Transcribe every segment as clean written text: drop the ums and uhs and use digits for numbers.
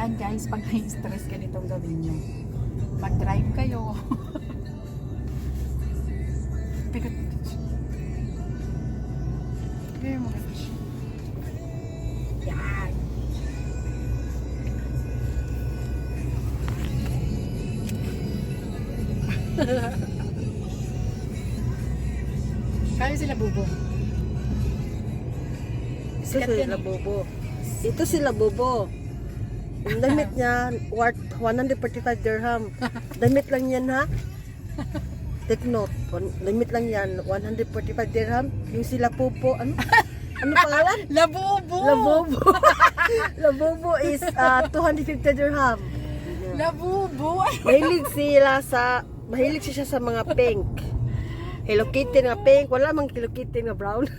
Yan guys, pag na-stress ka nitong gawin nyo. Mag-drive kayo. Pigot. Kaya mo guys. Yan. Kaya sila bubo. Ito sila bobo. Ito sila bobo. Yung damit niya, worth 145 dirham. Damit lang yan ha. Take note. Damit lang yan, 145 dirham. Yung sila pupo, ano? Ano pangalan? Labubo! Labobo. Labobo is 250 dirham. Labubo! Mahilig siya sa mga pink. Hello Kitty nga pink, wala mang Hello Kitty nga brown.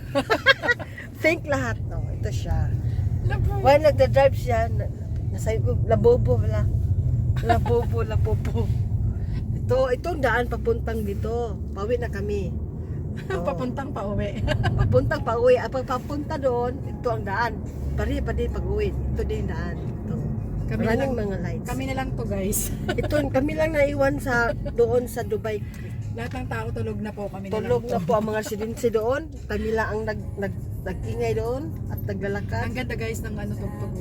Pink lahat, no. Ito siya. Labubo! While nagda-drive siya, nasa labobo wala. Labobo. Itong daan papuntang dito. Pauwi na kami. Oh. Papuntang pauwi. Papuntang pauwi. Pag papunta doon, ito ang daan. Pari pag-uwi. Ito din yung daan. Ito. Maraming mga lights. Kami na lang to guys. Ito, kami lang naiwan doon sa Dubai. Lahat ng tao tulog na po, kami Tulog na na lang po ang mga residente doon. Kami lang ang nag-ingay doon at naglalakad. Ang ganda guys ng ano tugtog.